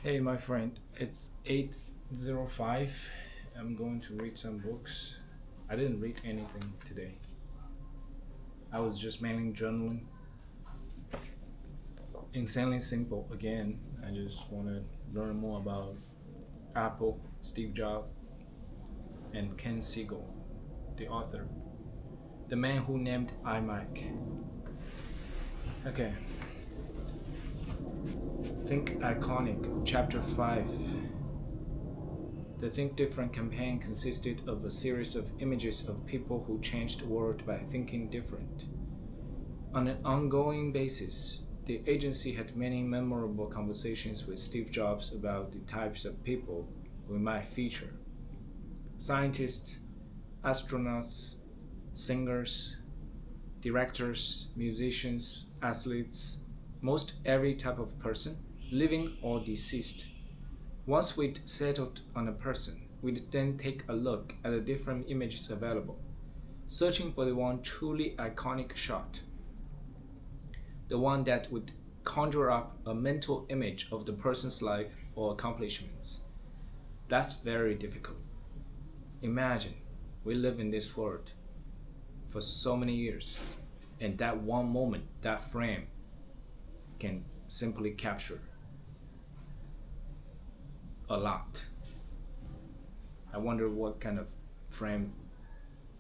Hey, my friend, it's 8:05. I'm going to read some books. I didn't read anything today. I was just mainly journaling. Insanely simple again. I just want to learn more about Apple, Steve Jobs, and Ken Segall, the author, the man who named iMac. Okay, Think Iconic, Chapter 5. The Think Different campaign consisted of a series of images of people who changed the world by thinking different. On an ongoing basis, the agency had many memorable conversations with Steve Jobs about the types of people we might feature: scientists, astronauts, singers, directors, musicians, athletes, most every type of person, living or deceased. Once we'd settled on a person, we'd then take a look at the different images available, searching for the one truly iconic shot, the one that would conjure up a mental image of the person's life or accomplishments. That's very difficult. Imagine we live in this world for so many years, and that one moment, that frame, can simply capture a lot. I wonder what kind of frame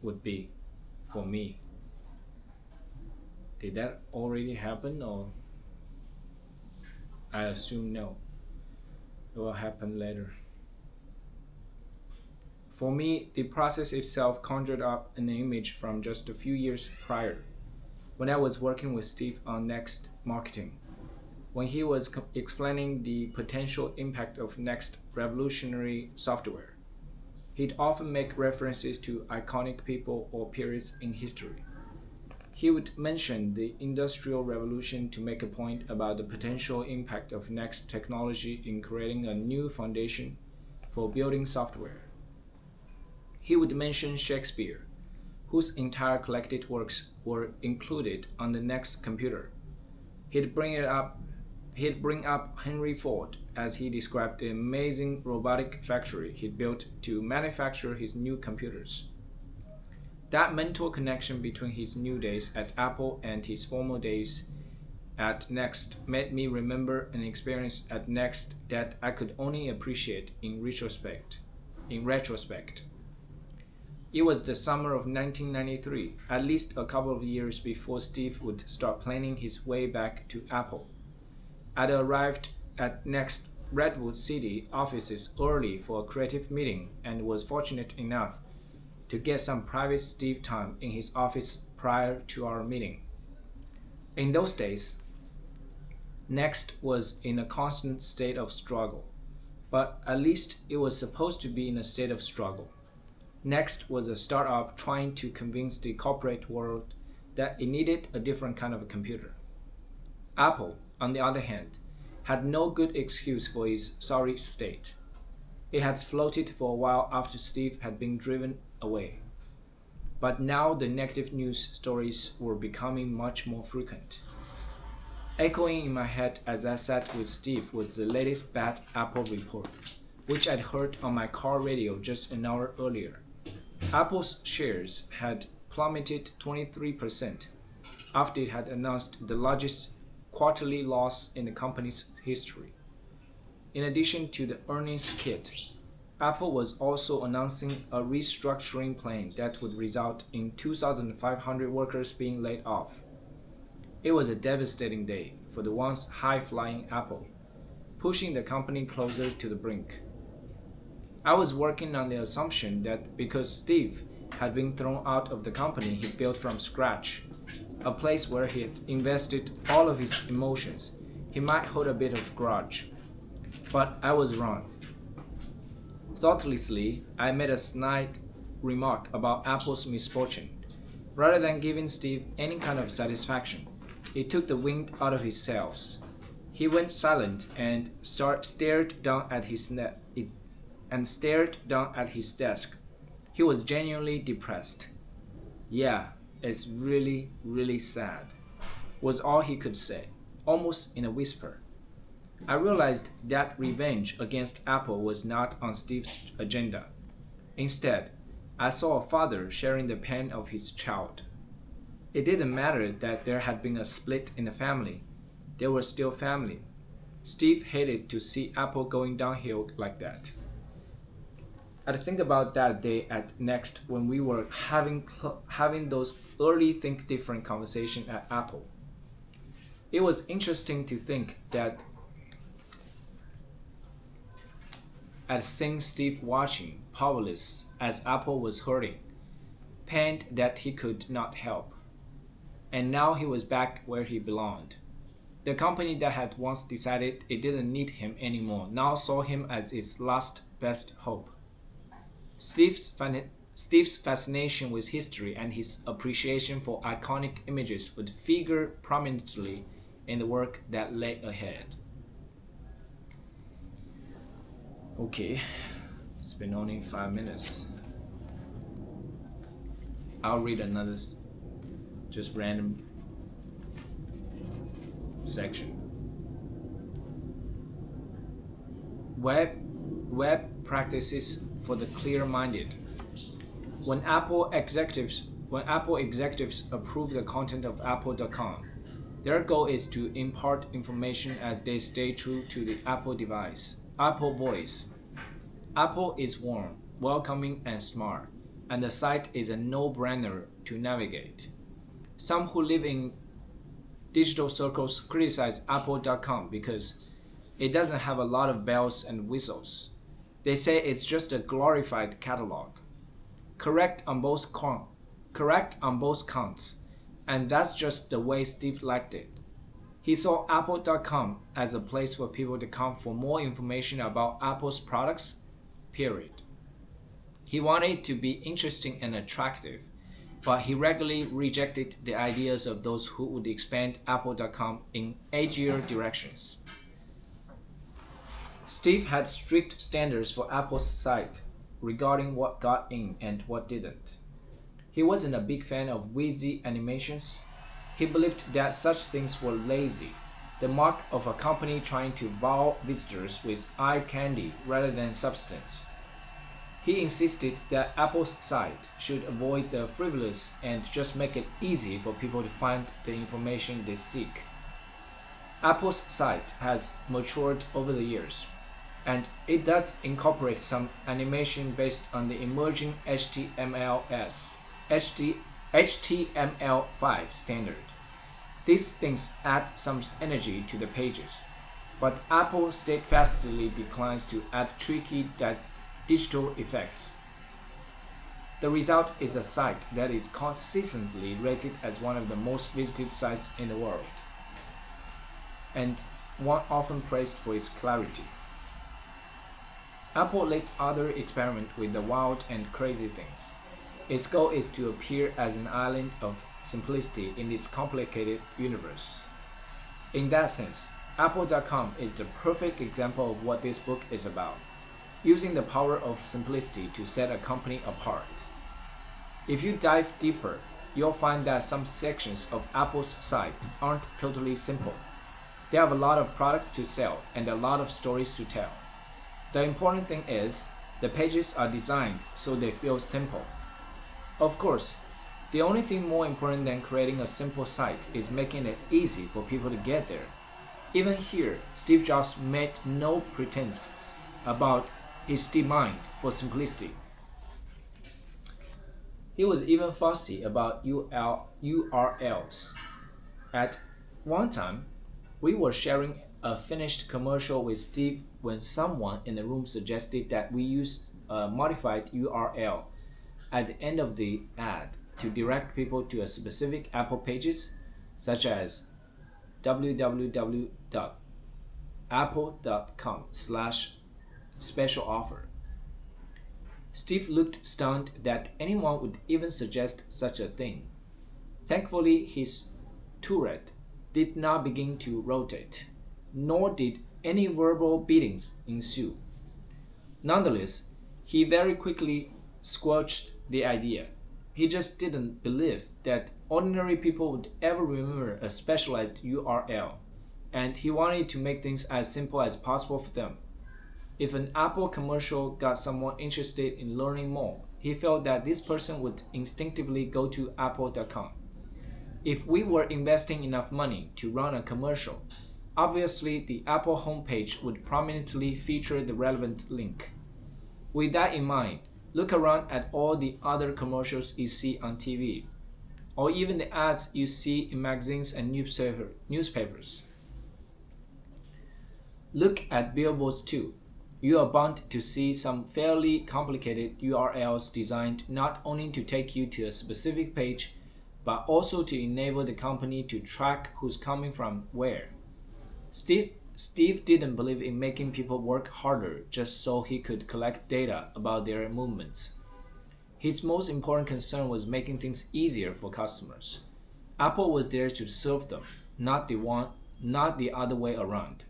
would be for me. Did that already happen, or I assume no? It will happen later. For me, the process itself conjured up an image from just a few years prior, when I was working with Steve on Next Marketing. When he was explaining the potential impact of Next revolutionary software, he'd often make references to iconic people or periods in history. He would mention the Industrial Revolution to make a point about the potential impact of Next technology in creating a new foundation for building software. He would mention Shakespeare, whose entire collected works were included on the Next computer. He'd bring it up He'd bring up Henry Ford as he described the amazing robotic factory he'd built to manufacture his new computers. That mental connection between his new days at Apple and his former days at Next made me remember an experience at Next that I could only appreciate in retrospect. It was the summer of 1993, at least a couple of years before Steve would start planning his way back to Apple. I'd arrived at Next Redwood City offices early for a creative meeting and was fortunate enough to get some private Steve time in his office prior to our meeting. In those days, Next was in a constant state of struggle, but at least it was supposed to be in a state of struggle. Next was a startup trying to convince the corporate world that it needed a different kind of a computer. Apple, on the other hand, had no good excuse for its sorry state. It had floated for a while after Steve had been driven away. But now the negative news stories were becoming much more frequent. Echoing in my head as I sat with Steve was the latest bad Apple report, which I'd heard on my car radio just an hour earlier. Apple's shares had plummeted 23% after it had announced the largest quarterly loss in the company's history. In addition to the earnings hit, Apple was also announcing a restructuring plan that would result in 2,500 workers being laid off. It was a devastating day for the once high flying Apple, pushing the company closer to the brink. I was working on the assumption that because Steve had been thrown out of the company he built from scratch, a place where he had invested all of his emotions, he might hold a bit of grudge. But I was wrong. Thoughtlessly, I made a snide remark about Apple's misfortune. Rather than giving Steve any kind of satisfaction, it took the wind out of his sails. He went silent and stared down at his desk. He was genuinely depressed. "Yeah, it's really, really sad," was all he could say, almost in a whisper. I realized that revenge against Apple was not on Steve's agenda. Instead, I saw a father sharing the pain of his child. It didn't matter that there had been a split in the family, they were still family. Steve hated to see Apple going downhill like that. I think about that day at Next when we were having those early think different conversation at Apple. It was interesting to think that at seeing Steve watching, powerless as Apple was hurting, pained that he could not help. And now he was back where he belonged. The company that had once decided it didn't need him anymore now saw him as its last best hope. Steve's fascination with history and his appreciation for iconic images would figure prominently in the work that lay ahead. Okay, it's been only 5 minutes. I'll read another just random section. Web practices for the clear-minded. When Apple executives approve the content of apple.com, their goal is to impart information as they stay true to the Apple voice. Apple is warm, welcoming, and smart, and the site is a no-brainer to navigate. Some who live in digital circles criticize apple.com because it doesn't have a lot of bells and whistles. They say it's just a glorified catalog. Correct on both counts, and that's just the way Steve liked it. He saw apple.com as a place for people to come for more information about Apple's products, period. He wanted it to be interesting and attractive, but he regularly rejected the ideas of those who would expand apple.com in edgier directions. Steve had strict standards for Apple's site regarding what got in and what didn't. He wasn't a big fan of whizzy animations. He believed that such things were lazy, the mark of a company trying to wow visitors with eye candy rather than substance. He insisted that Apple's site should avoid the frivolous and just make it easy for people to find the information they seek. Apple's site has matured over the years, and it does incorporate some animation based on the emerging HTML5 standard. These things add some energy to the pages, but Apple steadfastly declines to add tricky digital effects. The result is a site that is consistently rated as one of the most visited sites in the world, and one often praised for its clarity. Apple lets others experiment with the wild and crazy things. Its goal is to appear as an island of simplicity in this complicated universe. In that sense, apple.com is the perfect example of what this book is about, using the power of simplicity to set a company apart. If you dive deeper, you'll find that some sections of Apple's site aren't totally simple. They have a lot of products to sell and a lot of stories to tell. The important thing is, the pages are designed so they feel simple. Of course, the only thing more important than creating a simple site is making it easy for people to get there. Even here, Steve Jobs made no pretense about his demand for simplicity. He was even fussy about URLs. At one time, we were sharing a finished commercial with Steve when someone in the room suggested that we use a modified URL at the end of the ad to direct people to a specific Apple pages, such as www.apple.com/special offer. Steve looked stunned that anyone would even suggest such a thing. Thankfully, his turret did not begin to rotate, nor did any verbal beatings ensue. Nonetheless, he very quickly squelched the idea. He just didn't believe that ordinary people would ever remember a specialized URL, and he wanted to make things as simple as possible for them. If an Apple commercial got someone interested in learning more, he felt that this person would instinctively go to apple.com. If we were investing enough money to run a commercial, obviously the Apple homepage would prominently feature the relevant link. With that in mind, look around at all the other commercials you see on TV, or even the ads you see in magazines and newspapers. Look at billboards too. You are bound to see some fairly complicated URLs designed not only to take you to a specific page, but also to enable the company to track who's coming from where. Steve didn't believe in making people work harder just so he could collect data about their movements. His most important concern was making things easier for customers. Apple was there to serve them, not the other way around.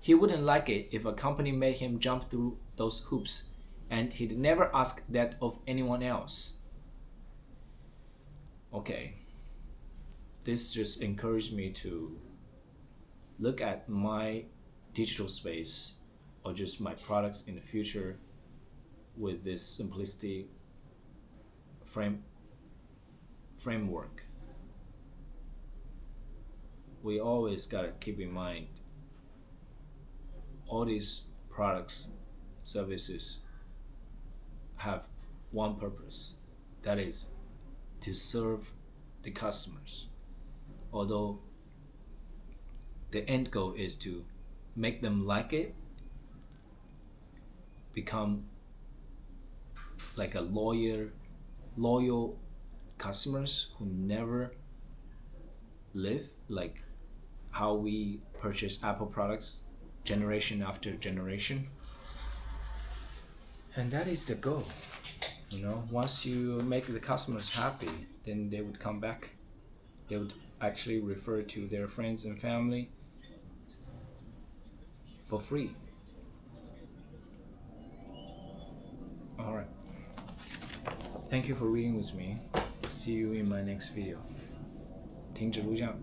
He wouldn't like it if a company made him jump through those hoops, and he'd never ask that of anyone else. Okay, this just encouraged me to look at my digital space or just my products in the future with this simplicity framework. We always gotta keep in mind all these products, services have one purpose, that is to serve the customers. Although the end goal is to make them like it, become like a loyal customers who never live, like how we purchase Apple products generation after generation. And that is the goal. Once you make the customers happy, then they would come back. They would actually refer to their friends and family for free. All right. Thank you for reading with me. See you in my next video. 停止录像。